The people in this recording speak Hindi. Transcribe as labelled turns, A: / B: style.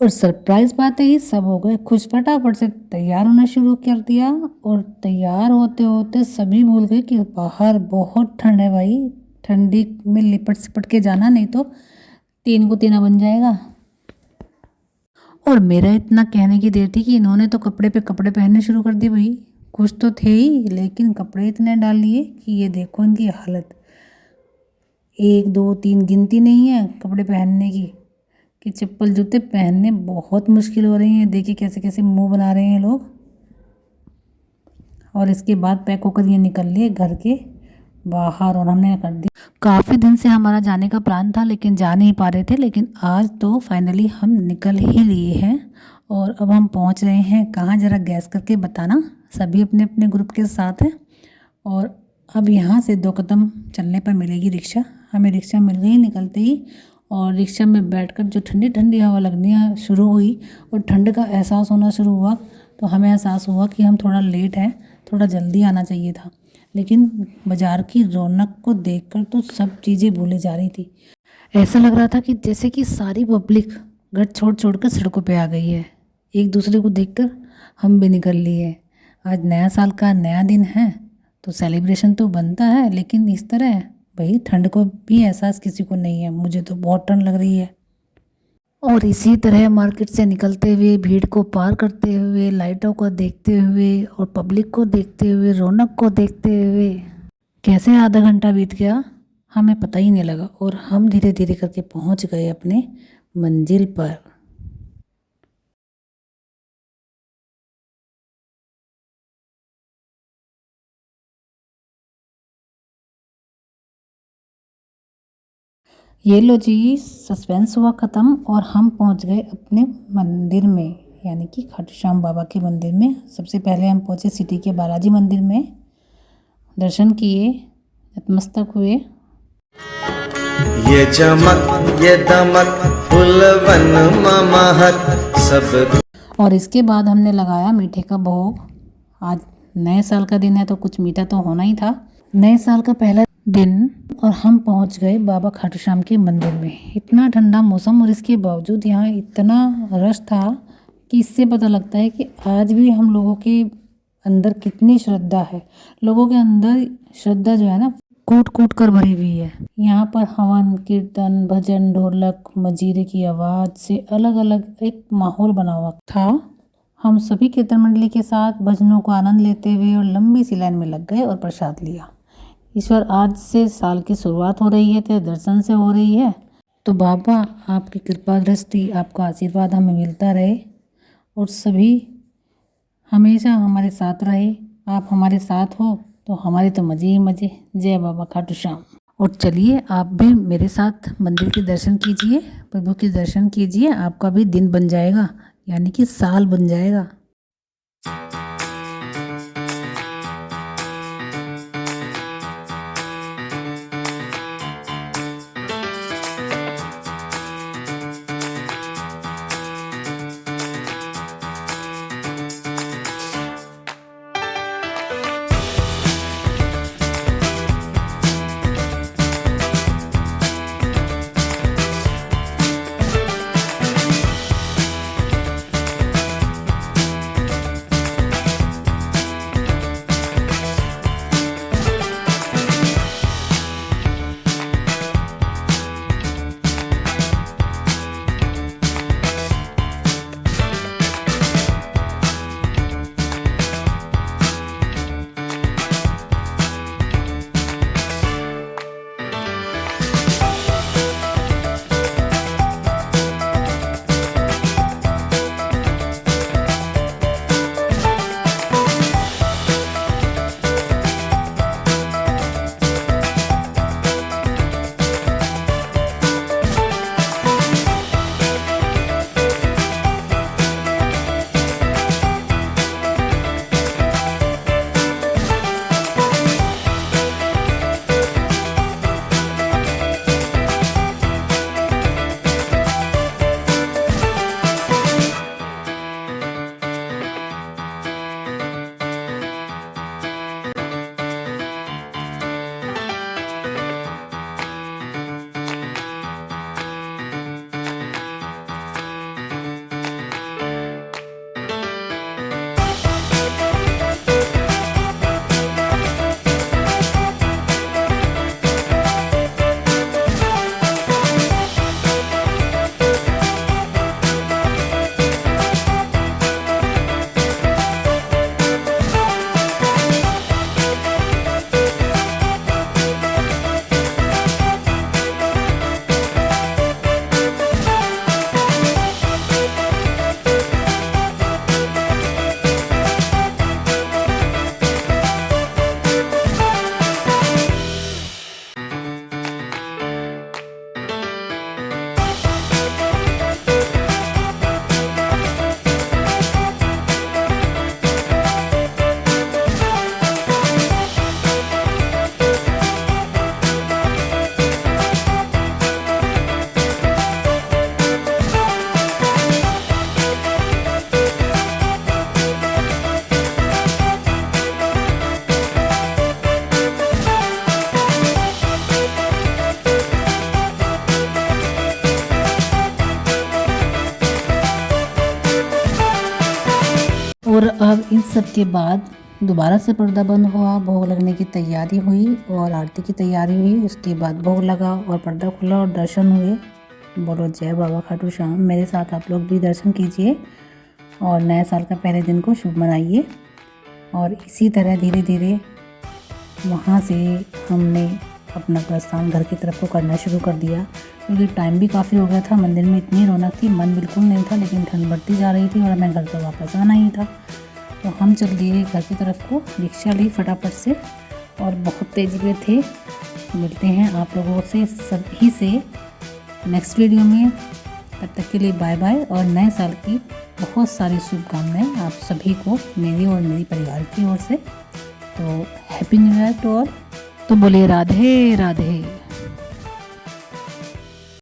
A: और सरप्राइज पाते ही सब हो गए खुश, फटाफट से तैयार होना शुरू कर दिया। और तैयार होते होते सभी भूल गए कि बाहर बहुत ठंड है भाई, ठंडी में लिपट सिपट के जाना, नहीं तो तीन को तीना बन जाएगा। और मेरा इतना कहने की देर थी कि इन्होंने तो कपड़े पे कपड़े पहनने शुरू कर दिए भाई। खुश तो थे ही, लेकिन कपड़े इतने डाल लिए कि ये देखो इनकी हालत। 1 2 3 गिनती नहीं है कपड़े पहनने की, कि चप्पल जूते पहनने बहुत मुश्किल हो रही हैं। देखिए कैसे कैसे मुंह बना रहे हैं लोग। और इसके बाद पैक होकर ये निकल लिए घर के बाहर, और हमने कर दी। काफ़ी दिन से हमारा जाने का प्लान था लेकिन जा नहीं पा रहे थे, लेकिन आज तो फाइनली हम निकल ही लिए हैं। और अब हम पहुंच रहे हैं कहाँ, ज़रा गैस करके बताना। सभी अपने अपने ग्रुप के साथ हैं। और अब यहाँ से 2 कदम चलने पर मिलेगी रिक्शा। हमें रिक्शा मिल गई निकलते ही। और रिक्शा में बैठकर जो ठंडी ठंडी हवा लगनी शुरू हुई और ठंड का एहसास होना शुरू हुआ, तो हमें एहसास हुआ कि हम थोड़ा लेट हैं, थोड़ा जल्दी आना चाहिए था। लेकिन बाज़ार की रौनक को देखकर तो सब चीज़ें भूली जा रही थी। ऐसा लग रहा था कि जैसे कि सारी पब्लिक घर छोड़ छोड़ कर सड़कों पे आ गई है। एक दूसरे को देखकर हम भी निकल लिए। आज नया साल का नया दिन है तो सेलिब्रेशन तो बनता है, लेकिन इस तरह भाई ठंड को भी एहसास किसी को नहीं है। मुझे तो बहुत ठंड लग रही है। और इसी तरह मार्केट से निकलते हुए, भीड़ को पार करते हुए, लाइटों को देखते हुए और पब्लिक को देखते हुए, रौनक को देखते हुए कैसे आधा घंटा बीत गया हमें पता ही नहीं लगा। और हम धीरे धीरे करके पहुंच गए अपने मंजिल पर। ये लो जी, सस्पेंस हुआ ख़त्म और हम पहुंच गए अपने मंदिर में, यानी कि खाटू श्याम बाबा के मंदिर में। सबसे पहले हम पहुंचे सिटी के बालाजी मंदिर में, दर्शन किए, नतमस्तक हुए।
B: ये चमक ये दमक फुलवन महक सब।
A: और इसके बाद हमने लगाया मीठे का भोग। आज नए साल का दिन है तो कुछ मीठा तो होना ही था, नए साल का पहला दिन। और हम पहुंच गए बाबा खाटू श्याम के मंदिर में। इतना ठंडा मौसम और इसके बावजूद यहाँ इतना रश था कि इससे पता लगता है कि आज भी हम लोगों के अंदर कितनी श्रद्धा है। लोगों के अंदर श्रद्धा जो है ना, कूट कूट कर भरी हुई है। यहाँ पर हवन, कीर्तन, भजन, ढोलक, मजीरे की आवाज़ से अलग अलग एक माहौल बना हुआ था। हम सभी कीर्तन मंडली के साथ भजनों को आनंद लेते हुए और लंबी सी लाइन में लग गए और प्रसाद लिया। ईश्वर, आज से साल की शुरुआत हो रही है, तेरे दर्शन से हो रही है, तो बाबा आपकी कृपा दृष्टि, आपका आशीर्वाद हमें मिलता रहे और सभी हमेशा हमारे साथ रहे। आप हमारे साथ हो तो हमारे तो मज़े ही मज़े। जय बाबा खाटू श्याम। और चलिए आप भी मेरे साथ मंदिर के दर्शन कीजिए, प्रभु के दर्शन कीजिए। आपका भी दिन बन जाएगा, यानी कि साल बन जाएगा। और अब इन सब के बाद दोबारा से पर्दा बंद हुआ, भोग लगने की तैयारी हुई और आरती की तैयारी हुई। उसके बाद भोग लगा और पर्दा खुला और दर्शन हुए। बोलो जय बाबा खाटू श्याम। मेरे साथ आप लोग भी दर्शन कीजिए और नए साल का पहले दिन को शुभ मनाइए। और इसी तरह धीरे धीरे वहाँ से हमने अपना प्रस्थान घर की तरफ को करना शुरू कर दिया, क्योंकि टाइम भी काफ़ी हो गया था। मंदिर में इतनी रौनक थी, मन बिल्कुल नहीं था, लेकिन ठंड बढ़ती जा रही थी और हमें घर पर वापस आना ही था। तो हम चल दिए घर की तरफ को, रिक्शा ली फटाफट से और बहुत तेज़ी पे थे। मिलते हैं आप लोगों से सभी से नेक्स्ट वीडियो में। तब तक के लिए बाय बाय और नए साल की बहुत सारी शुभकामनाएं आप सभी को मेरी और मेरी परिवार की ओर से। तो happy new year to all. तो बोलिए राधे राधे।